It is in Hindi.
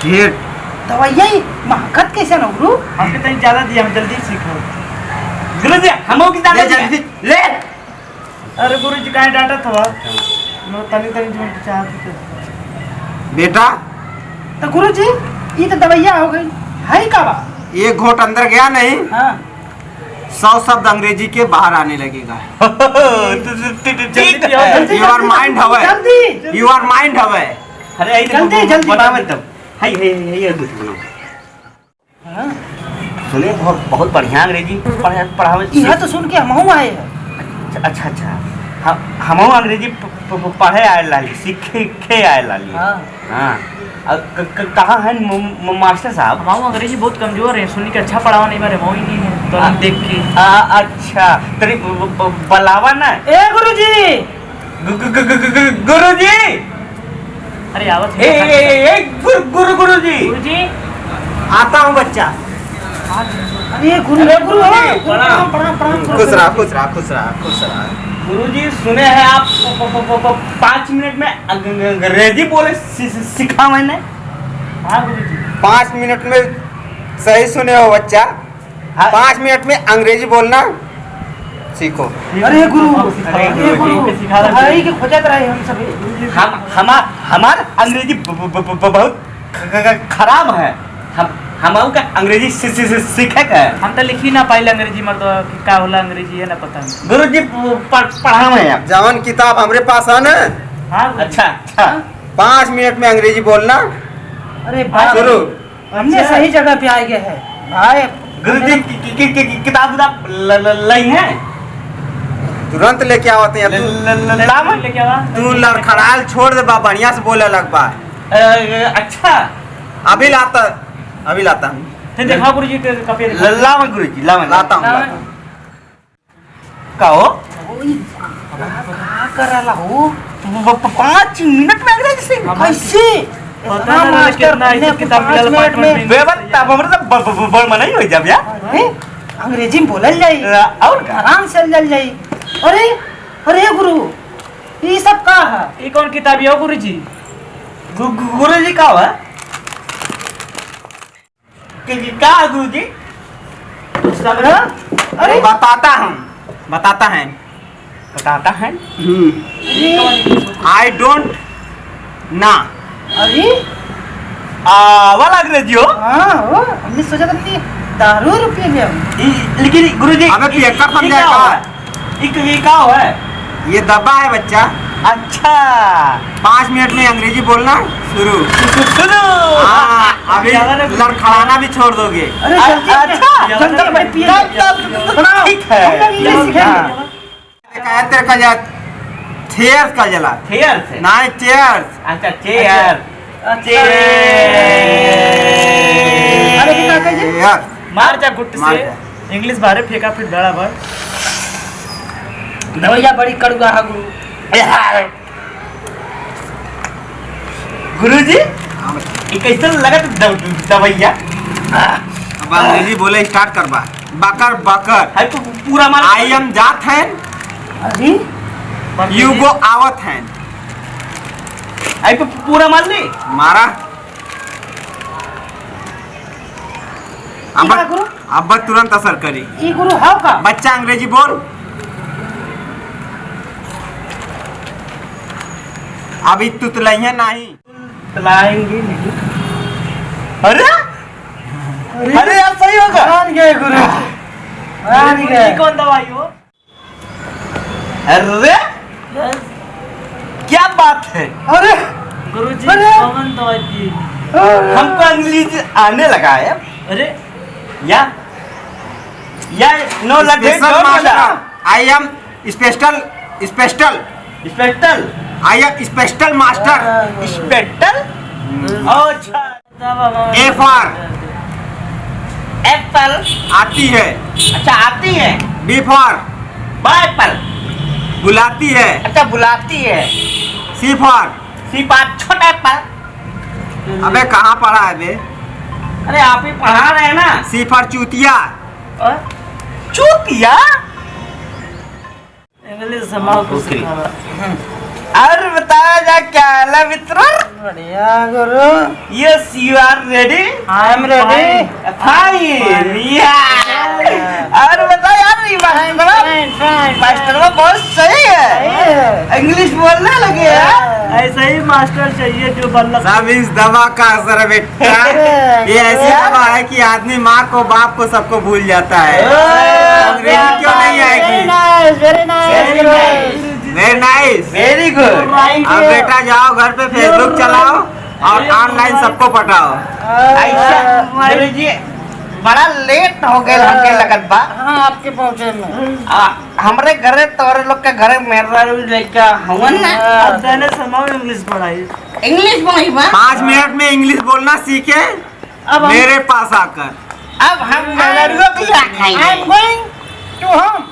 ढेर दवाइयाँ महकत कैसे न गुरु? हमके तनी ज्यादा दिया, हम जल्दी सीखो। गुरुजी हमो की ज्यादा जल्दी ले। अरे गुरुजी काहे डांटा था? मैं तनी जो चाहती थी। बेटा तो गुरुजी ये तो दवाइयाँ हो गई है का बा? एक घोट अंदर गया नहीं, हाँ 100 शब्द अंग्रेजी के बाहर आने लगेगा। ठीक है। योर माइंड हवे, जल्दी योर माइंड हवे। अरे जल्दी बनावे तब। हाय हाँ सुने बहुत बढ़िया अंग्रेजी पढ़ावे। यह तो सुन के हम आए हैं। अच्छा हम अंग्रेजी पढ़े आए लाली, सीखे आए लाली। हाँ कहाँ है मास्टर साहब? हम अंग्रेजी बहुत कमजोर है, सुन के अच्छा पढ़ावा नहीं बारे वो ही नहीं है तो हम देख के। अच्छा तेरी बलावा ना। ए गुरुजी गुरुजी अरे आवत गुरुजी गुरुजी आता हूँ बच्चा। अरे गुरु प्रणाम। खुश रहा। गुरुजी सुने हैं आप 5 मिनट में अंग्रेजी बोले सिखा मैंने। हाँ गुरुजी 5 मिनट में सही सुने हो बच्चा। 5 मिनट में अंग्रेजी बोलना सीखो। अरे गुरु सिखा भाई के खोजत रहे हम सभी। हमारा अंग्रेजी बहुत खराब है। हम का अंग्रेजी सीखे का है। हम तो लिख ही ना पाइल अंग्रेजी मर्द कि का होला अंग्रेजी है ना पता नहीं। गुरुजी पढ़ा है आप। जवान किताब हमरे पास है ना। हाँ गुरुजी। अच्छा 5 मिनट में अंग्रेजी बोलना अरे भाई शुरू। हमने सही जगह पे आ गए हैं भाई। गुरुजी किताब लाई है? तुरंत लेके आवते हैं लेके आवा। तू लड़खड़ाल छोड़ दे बा, बढ़िया से बोले लग बा। अच्छा अभी लाता हूँ। फिर देखा गुरुजी के कॉपी लावा गुरुजी लाता हूँ। कहो क्या कर रहा हो? 5 मिनट में अंग्रेजी सीख कैसे? पता ना कितना ऐसी किताब मिलल अपार्टमेंट में। बेवत्ता हमरे तो बड़ मनाई हो जाब यार। अंग्रेजी में बोलल जाई और का आराम से चल जाई। अरे गुरु ये सब का है? ये कौन किताब है गुरुजी? गुरुजी का है क्या गुरुजी? अरे बताता है। बताता है। आई डोंट ना। अरे वाला अंग्रेजी हो। हाँ हो हमने सोचा था कि दारू रुपये ले आओ। लेकिन गुरुजी अबे पियक्कर समझाएगा। ये क्या है? ये दब्बा है बच्चा। अच्छा 5 मिनट में अंग्रेजी बोलना शुरू। अभी लड़खड़ाना भी छोड़ दोगे। अरे जल्दी भाई पिए। ठीक है। तेरे का जा थेयर्स का जला चेयर से ना चेयर्स। अच्छा चेयर अरे कितना कहे? यार मार जा गुट मार से इंग्लिश बाहर फेंका फिर डरा भर। दवाइया बड़ी कड़वा है गुरु। गुरुजी ये कैसे लगा दवाइया? अब अंग्रेजी बोले स्टार्ट कर बा। बकर है तो पूरा मार। आई एम जात है, अरे यू गो आवत है। आई तो पूरा मार ले मारा क्या गुरु? अब तुरंत असर करी। ये गुरु हाउ का? बच्चा अंग्रेजी बोल। अभी तुतलैया नहीं लाएंगे नहीं। अरे अरे यार सही होगा। मान गए गुरु मान गए। ये कौन दवाई हो? अरे क्या बात है? अरे गुरुजी अरे! कौन दवाई दी? हमको अंग्रेजी आने लगा है अरे या नो लगे I am special special I am special master. Special. अच्छा ए फॉर एप्पल आती है। अच्छा आती है। बी फॉर बाइपल बुलाती है। अच्छा बुलाती है। सी फॉर सिपात छोटा एप्पल। अबे कहाँ पढ़ा है बे? अरे आप ही पढ़ा रहे हैं ना। सी फॉर चूतिया। चूतिया इंग्लिश समाओ को ओके। सिखावा। और बताया जा क्या हाल है मित्रों? बढ़िया गुरु। Yes you are ready? I am ready. Fine और बता यार मास्टर में बहुत सही है, इंग्लिश बोलने लगे यार। ऐसा ही मास्टर चाहिए जो बल्ला सब इस दवा का असर है बेटा। ये ऐसी दवा है कि आदमी माँ को बाप को सबको भूल जाता है। अंग्रेजी क्यों नहीं आएगी? Very nice very nice. Very good. अब बेटा जाओ घर पे फेसबुक चलाओ और ऑनलाइन सबको पटाओ। ऐसा गुरु जी बड़ा लेट हो गए हमके लगत बा। हाँ आपके पहुँचे में। हमरे घरे तोरे लोग के घरे मेरा लड़का हवन ना अब देने समय इंग्लिश पढ़ाई। इंग्लिश बोली बा। 5 मिनट में इंग्लिश बोलना सीखे अब मेरे पास आकर। अब हम लड़कों को क्या आई खाएंगे? Am going to home.